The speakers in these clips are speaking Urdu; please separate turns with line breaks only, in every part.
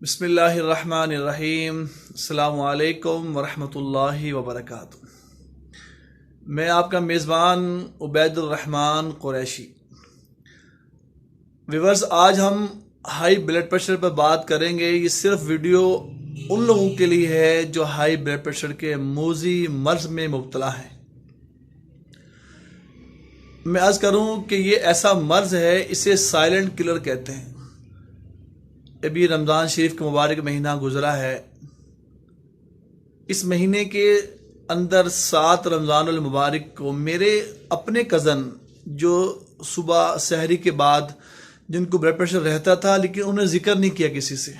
بسم اللہ الرحمن الرحیم۔ السلام علیکم ورحمۃ اللہ وبرکاتہ۔ میں آپ کا میزبان عبید الرحمن قریشی۔ ویورز، آج ہم ہائی بلڈ پریشر پر بات کریں گے۔ یہ صرف ویڈیو ان لوگوں کے لیے ہے جو ہائی بلڈ پریشر کے موذی مرض میں مبتلا ہیں۔ میں عرض کروں کہ یہ ایسا مرض ہے، اسے سائلنٹ کلر کہتے ہیں۔ ابھی رمضان شریف کا مبارک مہینہ گزرا ہے۔ اس مہینے کے اندر 7 رمضان المبارک کو میرے اپنے کزن جو صبح سحری کے بعد جن کو بلڈ پریشر رہتا تھا لیکن انہیں ذکر نہیں کیا کسی سے،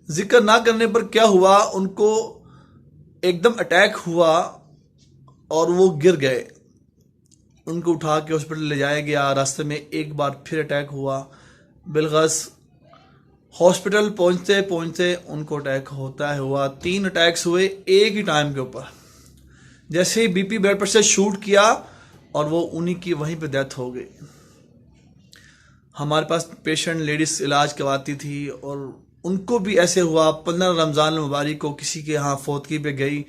ذکر نہ کرنے پر کیا ہوا، ان کو ایک دم اٹیک ہوا اور وہ گر گئے۔ ان کو اٹھا کے ہاسپٹل لے جایا گیا، راستے میں ایک بار پھر اٹیک ہوا۔ بالغص ہاسپٹل پہنچتے پہنچتے ان کو اٹیک ہوا۔ 3 اٹیکس ہوئے ایک ہی ٹائم کے اوپر۔ جیسے ہی B P blood pressure shoot کیا اور وہ انہی کی وہیں پہ ڈیتھ ہو گئی۔ ہمارے پاس پیشنٹ لیڈیز علاج کرواتی تھی اور ان کو بھی ایسے ہوا۔ 15 رمضان المبارک کو کسی کے ہاں فوتگی پہ گئی،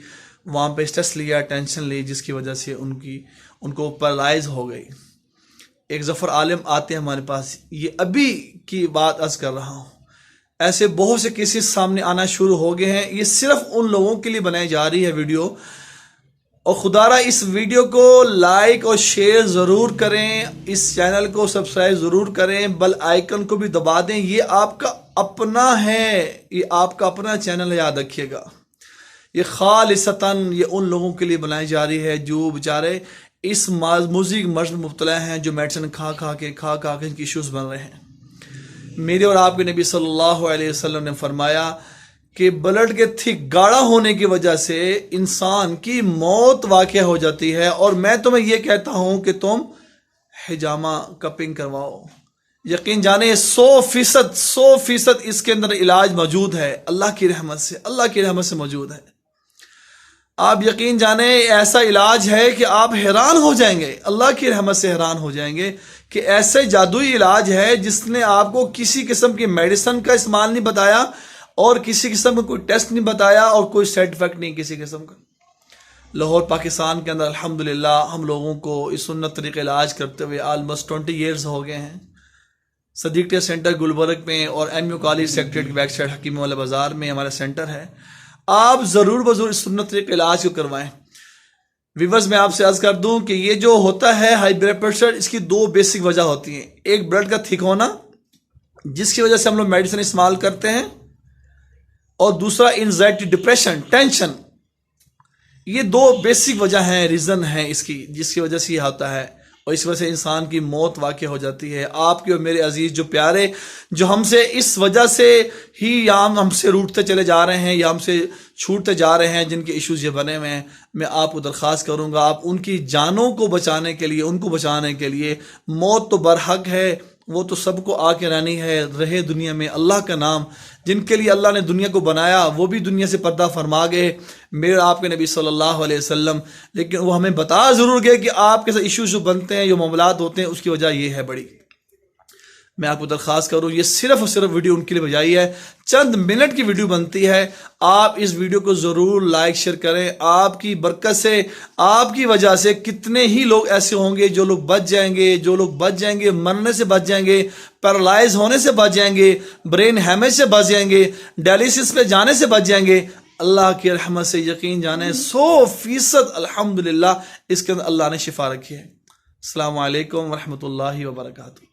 وہاں پہ اسٹریس لیا، ٹینشن لی، جس کی وجہ سے ان کو پیرالائز ہو گئی۔ ایک ظفر عالم آتے ہیں ہمارے پاس، یہ ابھی کی بات عرض کر رہا ہوں۔ ایسے بہت سے کیسز سامنے آنا شروع ہو گئے ہیں۔ یہ صرف ان لوگوں کے لیے بنائی جا رہی ہے ویڈیو، اور خدا را اس ویڈیو کو لائک اور شیئر ضرور کریں، اس چینل کو سبسکرائب ضرور کریں، بیل آئیکن کو بھی دبا دیں۔ یہ آپ کا اپنا ہے، یہ آپ کا اپنا چینل ہے، یاد رکھیے گا۔ یہ خالصتاً یہ ان لوگوں کے لیے بنائی جا رہی ہے جو بیچارے اس موذی مرض میں مبتلا ہیں، جو میڈیسن کھا کے ان کی ایشوز بن رہے ہیں۔ میرے اور آپ کے نبی صلی اللہ علیہ وسلم نے فرمایا کہ بلڈ کے تھک گاڑھا ہونے کی وجہ سے انسان کی موت واقع ہو جاتی ہے، اور میں تمہیں یہ کہتا ہوں کہ تم حجامہ کپنگ کرواؤ۔ یقین جانے 100% اس کے اندر علاج موجود ہے، اللہ کی رحمت سے موجود ہے۔ آپ یقین جانیں ایسا علاج ہے کہ آپ حیران ہو جائیں گے، اللہ کی رحمت سے حیران ہو جائیں گے کہ ایسے جادوئی علاج ہے جس نے آپ کو کسی قسم کی میڈیسن کا استعمال نہیں بتایا، اور کسی قسم کا کوئی ٹیسٹ نہیں بتایا، اور کوئی سائیڈ افیکٹ نہیں کسی قسم کا۔ لاہور پاکستان کے اندر الحمدللہ ہم لوگوں کو اس سنت طریقے علاج کرتے ہوئے آلموسٹ 20 ایئرز ہو گئے ہیں۔ صدیق ٹیسٹ سینٹر گلبرگ میں اور ایم یو کالج سیکٹریٹ کی بیک سائڈ حکیم والا بازار میں ہمارا سینٹر ہے۔ آپ ضرور اس سنت طریقے علاج کو کروائیں۔ ویورز، میں آپ سے عرض کر دوں کہ یہ جو ہوتا ہے ہائی بلڈ پریشر، اس کی 2 بیسک وجہ ہوتی ہیں۔ ایک بلڈ کا تھک ہونا، جس کی وجہ سے ہم لوگ میڈیسن استعمال کرتے ہیں، اور دوسرا انزائٹی، ڈپریشن، ٹینشن۔ یہ 2 بیسک وجہ ہیں، ریزن ہیں اس کی، جس کی وجہ سے یہ ہوتا ہے، اور اس وجہ سے انسان کی موت واقع ہو جاتی ہے۔ آپ کے اور میرے عزیز جو پیارے جو ہم سے اس وجہ سے ہی یا ہم سے روٹتے چلے جا رہے ہیں یا ہم سے چھوٹتے جا رہے ہیں، جن کے ایشوز یہ بنے ہوئے ہیں، میں آپ کو درخواست کروں گا، آپ ان کی جانوں کو بچانے کے لیے، ان کو بچانے کے لیے، موت تو برحق ہے، وہ تو سب کو آ کے رہنی ہے، رہے دنیا میں اللہ کا نام۔ جن کے لیے اللہ نے دنیا کو بنایا وہ بھی دنیا سے پردہ فرما گئے، میرے آپ کے نبی صلی اللہ علیہ وسلم، لیکن وہ ہمیں بتا ضرور گئے کہ آپ کے ساتھ ایشوز جو بنتے ہیں، جو معاملات ہوتے ہیں، اس کی وجہ یہ ہے بڑی۔ میں آپ کو درخواست کروں، یہ صرف اور صرف ویڈیو ان کے لیے بجائی ہے، چند منٹ کی ویڈیو بنتی ہے۔ آپ اس ویڈیو کو ضرور لائک شیئر کریں۔ آپ کی برکت سے، آپ کی وجہ سے کتنے ہی لوگ ایسے ہوں گے جو لوگ بچ جائیں گے، مرنے سے بچ جائیں گے، پیرالائز ہونے سے بچ جائیں گے، برین ہیمیج سے بچ جائیں گے، ڈائلیسس پہ جانے سے بچ جائیں گے۔ اللہ کی رحمت سے یقین جانیں 100% الحمدللہ اس کے اندر اللہ نے شفا رکھی ہے۔ السلام علیکم ورحمۃ اللہ وبرکاتہ۔